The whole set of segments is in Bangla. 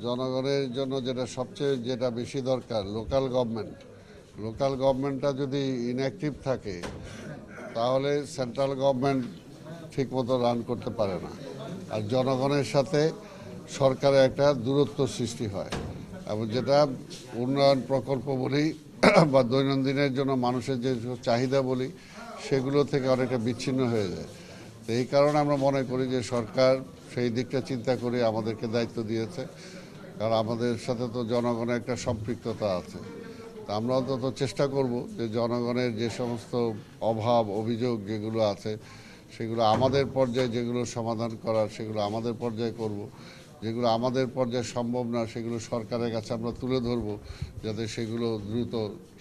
জনগণের জন্য যেটা বেশি দরকার লোকাল গভর্নমেন্টটা যদি ইনঅ্যাক্টিভ থাকে তাহলে সেন্ট্রাল গভর্নমেন্ট ঠিকমতো রান করতে পারে না, আর জনগণের সাথে সরকারের একটা দূরত্ব সৃষ্টি হয়, এবং যেটা উন্নয়ন প্রকল্প বলি বা দৈনন্দিনের জন্য মানুষের যে চাহিদা বলি সেগুলো থেকে অনেকটা বিচ্ছিন্ন হয়ে যায়। তো এই কারণে আমরা মনে করি যে সরকার সেই দিকটা চিন্তা করে আমাদেরকে দায়িত্ব দিয়েছে, কারণ আমাদের সাথে তো জনগণের একটা সম্পৃক্ততা আছে। তা আমরা অন্তত চেষ্টা করব যে জনগণের যে সমস্ত অভাব অভিযোগ যেগুলো আছে সেগুলো আমাদের পর্যায়ে, যেগুলো সমাধান করার সেগুলো আমাদের পর্যায়ে করব, যেগুলো আমাদের পর্যায়ে সম্ভব না সেগুলো সরকারের কাছে আমরা তুলে ধরব, যাতে সেগুলো দ্রুত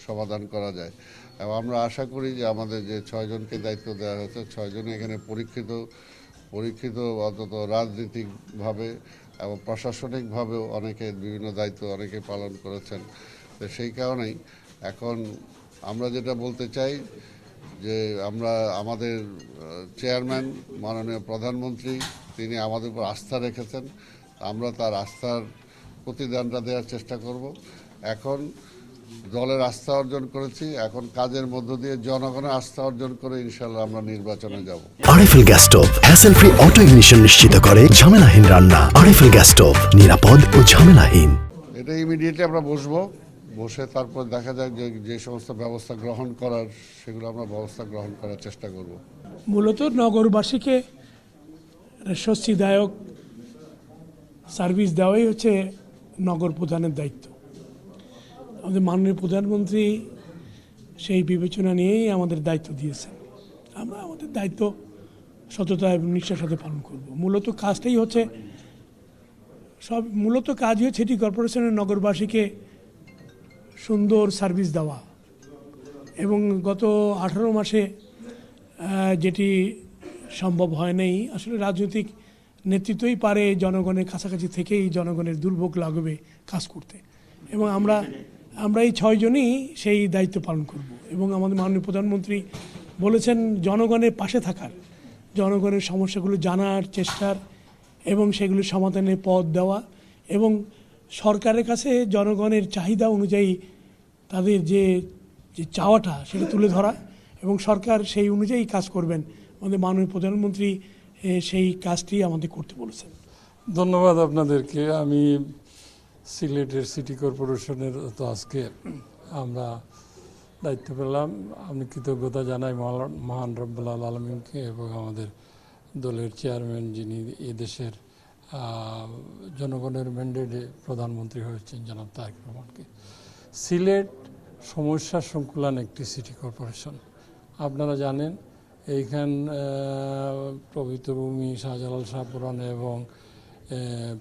সমাধান করা যায়। এবং আমরা আশা করি যে আমাদের যে 6 জনকে দায়িত্ব দেওয়া হয়েছে 6 জনই এখানে পরীক্ষিত অন্তত রাজনৈতিকভাবে এবং প্রশাসনিকভাবেও অনেকে বিভিন্ন দায়িত্ব অনেকে পালন করেছেন। তো সেই কারণেই এখন আমরা যেটা বলতে চাই যে আমাদের চেয়ারম্যান মাননীয় প্রধানমন্ত্রী তিনি আমাদের উপর আস্থা রেখেছেন, আমরা তার আস্থার প্রতিদানটা দেওয়ার চেষ্টা করব। এখন দলের আস্থা অর্জন করেছি, এখন কাজের মধ্য দিয়ে জনগণের আস্থা অর্জন করে ইনশাল্লাহ আমরা নির্বাচনে যাব। RFL gas stove hassle free auto ignition নিশ্চিত করে ঝামেলাহীন রান্না। আরএফএল গ্যাস স্টোভ নিরাপদ ও ঝামেলাহীন। এটা ইমিডিয়েটলি আমরা বসে তারপর দেখা যাক যে সমস্ত ব্যবস্থা গ্রহণ করার সেগুলো আমরা ব্যবস্থা গ্রহণ করার চেষ্টা করব। মূলত নগরবাসীকে স্বস্তিদায়ক সার্ভিস দেওয়াই হচ্ছে নগর প্রধানের দায়িত্ব। আমাদের মাননীয় প্রধানমন্ত্রী সেই বিবেচনা নিয়েই আমাদের দায়িত্ব দিয়েছেন। আমরা আমাদের দায়িত্ব সততা এবং নিষ্ঠার সাথে পালন করব। মূলত কাজই হচ্ছে সিটি কর্পোরেশনের নগরবাসীকে সুন্দর সার্ভিস দেওয়া, এবং গত 18 মাসে যেটি সম্ভব হয় নাই, আসলে রাজনৈতিক নেতৃত্বই পারে জনগণের কাছাকাছি থেকেই জনগণের দুর্ভোগ লাগবে কাজ করতে, এবং আমরা এই 6 জনই সেই দায়িত্ব পালন করব। এবং আমাদের মাননীয় প্রধানমন্ত্রী বলেছেন জনগণের পাশে থাকার, জনগণের সমস্যাগুলো জানার চেষ্টার এবং সেগুলির সমাধানের পথ দেওয়া, এবং সরকারের কাছে জনগণের চাহিদা অনুযায়ী তাদের যে চাওয়াটা সেটা তুলে ধরা, এবং সরকার সেই অনুযায়ী কাজ করবেন। আমাদের মাননীয় প্রধানমন্ত্রী সেই কাজটি আমাদের করতে বলেছেন। ধন্যবাদ আপনাদেরকে। আমি সিলেটের সিটি কর্পোরেশনের তো আজকে আমরা দায়িত্ব পেলাম। আমি কৃতজ্ঞতা জানাই মহান রব্বুল আলামিনকে এবং আমাদের দলের চেয়ারম্যান যিনি এদেশের জনগণের ম্যান্ডেটে প্রধানমন্ত্রী হয়েছেন জনাব তারেক রহমানকে। সিলেট সমস্যা সংকুলান একটি সিটি কর্পোরেশন। আপনারা জানেন এইখান পবিত্রভূমি শাহজালাল শাহপুরান এবং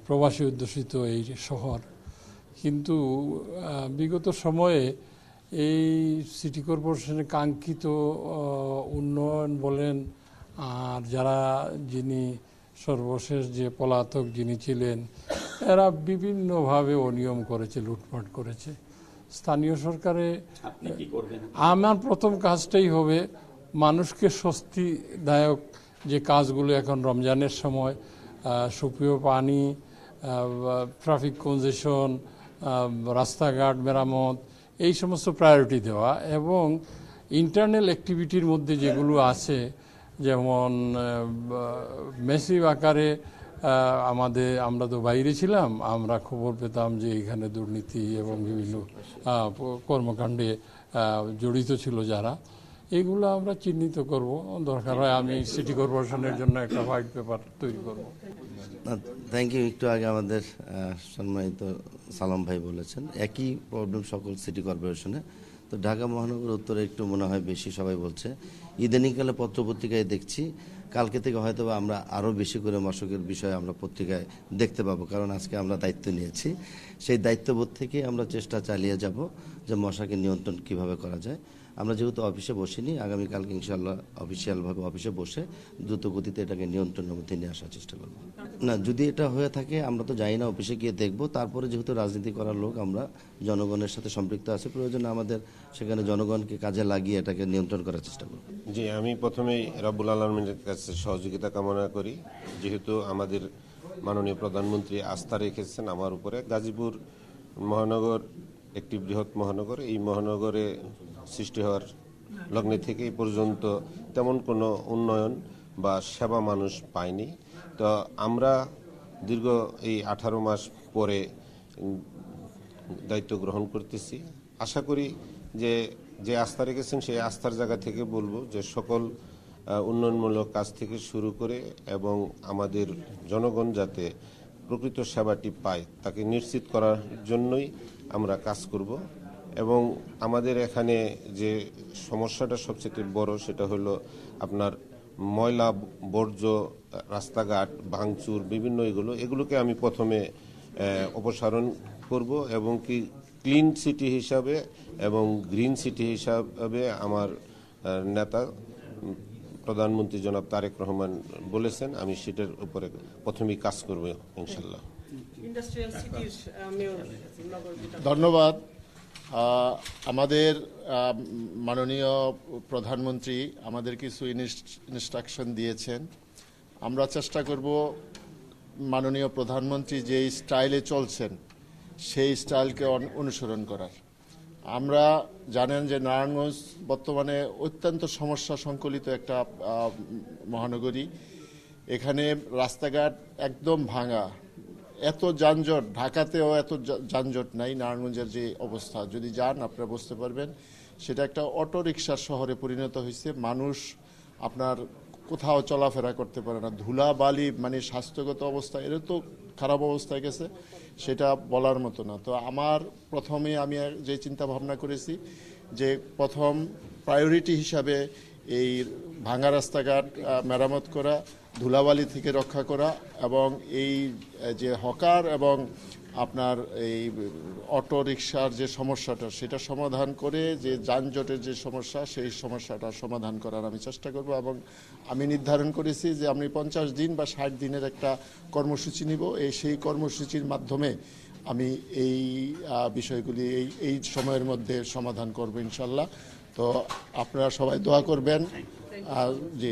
প্রবাসী অধ্যুষিত এই শহর, কিন্তু বিগত সময়ে এই সিটি কর্পোরেশনের কাঙ্ক্ষিত উন্নয়ন বলেন, আর যিনি সর্বশেষ যে পলাতক যিনি ছিলেন এরা বিভিন্নভাবে অনিয়ম করেছে, লুটপাট করেছে। স্থানীয় সরকারে আমার প্রথম কাজটাই হবে মানুষকে স্বস্তিদায়ক যে কাজগুলো এখন রমজানের সময় সুপেয় পানি, ট্রাফিক কনজেশন, রাস্তাঘাট মেরামত, এই সমস্ত প্রায়োরিটি দেওয়া, এবং ইন্টারনাল অ্যাক্টিভিটির মধ্যে যেগুলো আছে যেমন মেসিভ আকারে আমরা তো বাইরে ছিলাম, আমরা খবর পেতাম যে এখানে দুর্নীতি এবং বিভিন্ন কর্মকাণ্ডে জড়িত ছিল যারা, এগুলো আমরা চিহ্নিত করব। দরকার হয় আমি সিটি কর্পোরেশনের জন্য একটা হোয়াইট পেপার তৈরি করব। Thank you. একটু আগে আমাদের সম্মানিত সালাম ভাই বলেছেন একই প্রবলেম সকল সিটি কর্পোরেশনে। তো ঢাকা মহানগর উত্তরে একটু মনে হয় বেশি সবাই বলছে। ইদানিংকালে পত্রপত্রিকায় দেখছি, কালকে থেকে হয়তো আমরা আরও বেশি করে মশকের বিষয়ে আমরা পত্রিকায় দেখতে পাবো, কারণ আজকে আমরা দায়িত্ব নিয়েছি। সেই দায়িত্ববোধ থেকে আমরা চেষ্টা চালিয়ে যাব যে মশাকে নিয়ন্ত্রণ কিভাবে করা যায়। আমরা যেহেতু অফিসে বসিনি, আগামীকালকে ইনশাল্লাহ অফিসিয়ালভাবে অফিসে বসে দ্রুত গতিতে এটাকে নিয়ন্ত্রণের মধ্যে নিয়ে আসার চেষ্টা করব। না, যদি এটা হয়ে থাকে আমরা তো যাই না, অফিসে গিয়ে দেখব। তারপরে যেহেতু রাজনীতি করার লোক আমরা, জনগণের সাথে সম্পৃক্ত আছে, প্রয়োজনে আমাদের সেখানে জনগণকে কাজে লাগিয়ে এটাকে নিয়ন্ত্রণ করার চেষ্টা করব। জি, আমি প্রথমেই রব্বুল আলামিনের কাছে সহযোগিতা কামনা করি। যেহেতু আমাদের মাননীয় প্রধানমন্ত্রী আস্থা রেখেছেন আমার উপরে। গাজীপুর মহানগর একটি বৃহৎ মহানগর, এই মহানগরে সৃষ্টি হওয়ার লগ্নে থেকে এই পর্যন্ত তেমন কোনো উন্নয়ন বা সেবা মানুষ পায়নি। তো আমরা দীর্ঘ এই 18 মাস পরে দায়িত্ব গ্রহণ করতেছি। আশা করি যে আস্থা রেখেছেন সেই আস্থার জায়গা থেকে বলবো যে সকল উন্নয়নমূলক কাজ থেকে শুরু করে এবং আমাদের জনগণ যাতে প্রকৃত সেবাটি পায় তাকে নিশ্চিত করার জন্যই আমরা কাজ করব। এবং আমাদের এখানে যে সমস্যাটা সবচেয়ে বড় সেটা হলো আপনার ময়লা বর্জ্য, রাস্তাঘাট ভাঙচুর বিভিন্ন এগুলোকে আমি প্রথমে অপসারণ করব এবং কি ক্লিন সিটি হিসাবে এবং গ্রিন সিটি হিসাবে আমার নেতা প্রধানমন্ত্রী জনাব তারেক রহমান বলেছেন, আমি সেটার উপরে প্রথমেই কাজ করব ইনশাল্লাহ। ধন্যবাদ। আমাদের মাননীয় প্রধানমন্ত্রী আমাদের কিছু ইনস্ট্রাকশন দিয়েছেন। আমরা চেষ্টা করব মাননীয় প্রধানমন্ত্রী যে স্টাইলে চলছেন সেই স্টাইলকে অনুসরণ করার। আমরা জানেন যে নারায়ণগঞ্জ বর্তমানে অত্যন্ত সমস্যা সংকলিত একটা মহানগরী। এখানে রাস্তাঘাট একদম ভাঙা, এত যানজট, ঢাকাতেও এত যানজট নাই। নারায়ণগঞ্জের যে অবস্থা যদি যান আপনারা বুঝতে পারবেন, সেটা একটা অটো রিকশার শহরে পরিণত হয়েছে। মানুষ আপনার কোথাও চলাফেরা করতে পারে না, ধুলা বালি, মানে স্বাস্থ্যগত অবস্থা এর তো খারাপ অবস্থায় গেছে, সেটা বলার মতো না। তো আমার প্রথমে আমি যে চিন্তা ভাবনা করেছি যে প্রথম প্রায়োরিটি হিসাবে এই ভাঙা রাস্তাঘাট মেরামত করা, ধুলাবালি থেকে রক্ষা করা এবং এই যে হকার এবং আপনার এই অটো রিকশার যে সমস্যাটা সেটা সমাধান করে যে যানজটের যে সমস্যা সেই সমস্যাটা সমাধান করার আমি চেষ্টা করব। এবং আমি নির্ধারণ করেছি যে আমি 50 দিন বা 60 দিনের একটা কর্মসূচি নিব। সেই কর্মসূচির মাধ্যমে আমি এই বিষয়গুলি এই সময়ের মধ্যে সমাধান করব ইনশাল্লাহ। তো আপনারা সবাই দোয়া করবেন। জি।